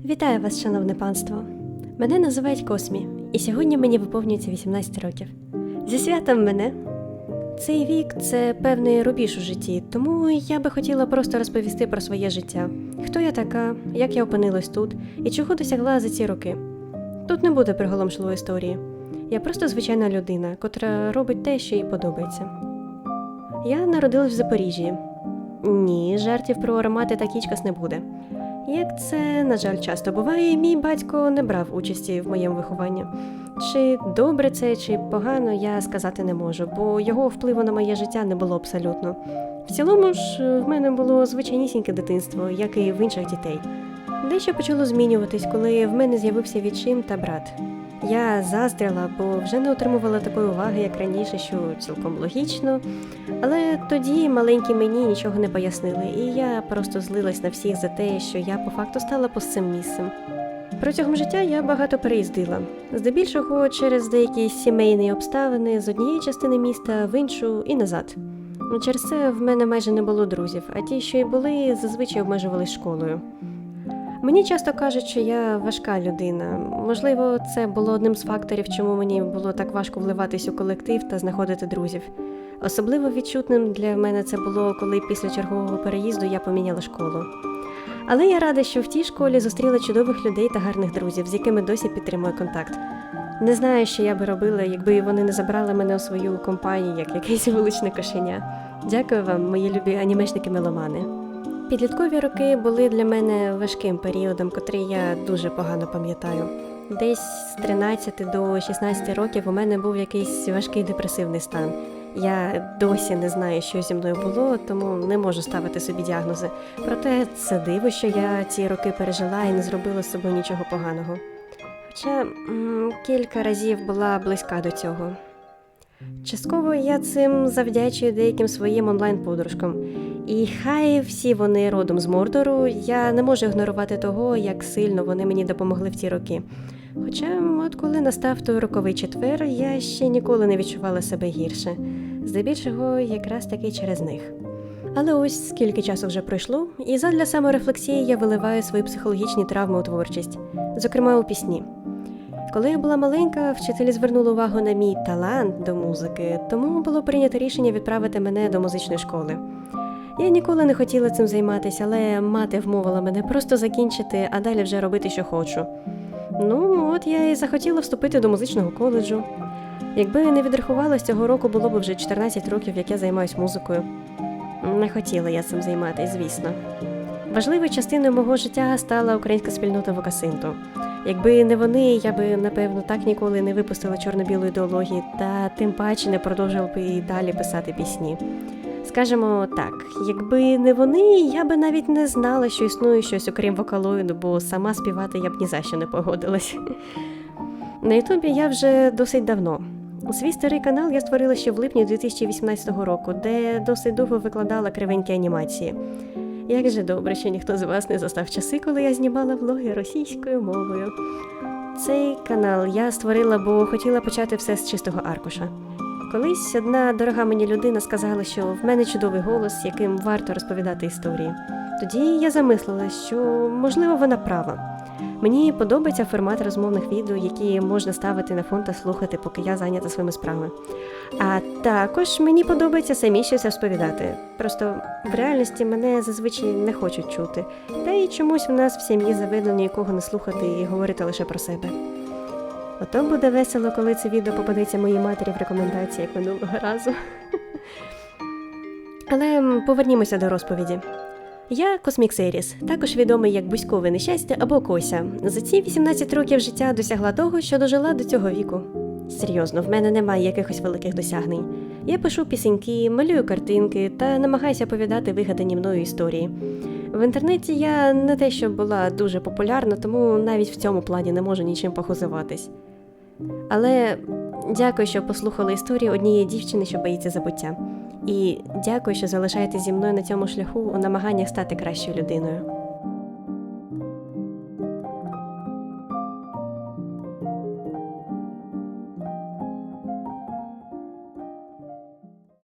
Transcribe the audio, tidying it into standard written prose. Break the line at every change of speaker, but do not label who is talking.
Вітаю вас, шановне панство! Мене називають Космі, і сьогодні мені виповнюється 18 років. Зі святом мене! Цей вік – це певний рубіж у житті, тому я би хотіла просто розповісти про своє життя. Хто я така, як я опинилась тут і чого досягла за ці роки. Тут не буде приголомшливої історії. Я просто звичайна людина, котра робить те, що їй подобається. Я народилась в Запоріжжі. Ні, жартів про аромати та кічкас не буде. Як це, на жаль, часто буває, мій батько не брав участі в моєму вихованні. Чи добре це, чи погано, я сказати не можу, бо його впливу на моє життя не було абсолютно. В цілому ж в мене було звичайнісіньке дитинство, як і в інших дітей. Дещо почало змінюватись, коли в мене з'явився відчим та брат. Я заздрила, бо вже не отримувала такої уваги, як раніше, що цілком логічно. Але тоді маленькі мені нічого не пояснили, і я просто злилась на всіх за те, що я по факту стала пустим місцем. Протягом життя я багато переїздила. Здебільшого через деякі сімейні обставини з однієї частини міста в іншу і назад. Через це в мене майже не було друзів, а ті, що й були, зазвичай обмежувались школою. Мені часто кажуть, що я важка людина. Можливо, це було одним з факторів, чому мені було так важко вливатись у колектив та знаходити друзів. Особливо відчутним для мене це було, коли після чергового переїзду я поміняла школу. Але я рада, що в тій школі зустріла чудових людей та гарних друзів, з якими досі підтримую контакт. Не знаю, що я би робила, якби вони не забрали мене у свою компанію, як якесь вуличне кошеня. Дякую вам, мої любі анімешники-меломани. Підліткові роки були для мене важким періодом, котрий я дуже погано пам'ятаю. Десь з 13 до 16 років у мене був якийсь важкий депресивний стан. Я досі не знаю, що зі мною було, тому не можу ставити собі діагнози. Проте це диво, що я ці роки пережила і не зробила з собою нічого поганого. Хоча кілька разів була близька до цього. Частково я цим завдячую деяким своїм онлайн-подружкам. І хай всі вони родом з Мордору, я не можу ігнорувати того, як сильно вони мені допомогли в ті роки. Хоча, от коли настав той роковий четвер, я ще ніколи не відчувала себе гірше. Здебільшого, якраз таки через них. Але ось скільки часу вже пройшло, і задля саморефлексії я виливаю свої психологічні травми у творчість, зокрема у пісні. Коли я була маленька, вчителі звернули увагу на мій талант до музики, тому було прийнято рішення відправити мене до музичної школи. Я ніколи не хотіла цим займатися, але мати вмовила мене просто закінчити, а далі вже робити, що хочу. Ну, от я і захотіла вступити до музичного коледжу. Якби не відрахувалась, цього року було б вже 14 років, як я займаюсь музикою. Не хотіла я цим займатися, звісно. Важливою частиною мого життя стала українська спільнота Вокасинту. Якби не вони, я би, напевно, так ніколи не випустила чорно-білу ідеологію, та тим паче не продовжила б і далі писати пісні. Скажемо так, якби не вони, я би навіть не знала, що існує щось окрім вокалоїду, бо сама співати я б ні за що не погодилась. На Ютубі я вже досить давно. Свій старий канал я створила ще в липні 2018 року, де досить довго викладала кривенькі анімації. Як же добре, що ніхто з вас не застав часи, коли я знімала влоги російською мовою. Цей канал я створила, бо хотіла почати все з чистого аркуша. Колись одна дорога мені людина сказала, що в мене чудовий голос, яким варто розповідати історії. Тоді я замислилась, що, можливо, вона права. Мені подобається формат розмовних відео, які можна ставити на фон та слухати, поки я зайнята своїми справами. А також мені подобається самі щось розповідати. Просто в реальності мене зазвичай не хочуть чути. Та й чомусь в нас в сім'ї заведено нікого не слухати і говорити лише про себе. Ото буде весело, коли це відео попадеться моїй матері в рекомендації, як минулого разу. Але повернімося до розповіді. Я Космік Серіс, також відомий як Бузькове нещастя або Кося. За ці 18 років життя досягла того, що дожила до цього віку. Серйозно, в мене немає якихось великих досягнень. Я пишу пісеньки, малюю картинки та намагаюся оповідати вигадані мною історії. В інтернеті я не те, що була дуже популярна, тому навіть в цьому плані не можу нічим похизуватись. Але дякую, що послухали історію однієї дівчини, що боїться забуття. І дякую, що залишаєтесь зі мною на цьому шляху у намаганнях стати кращою людиною.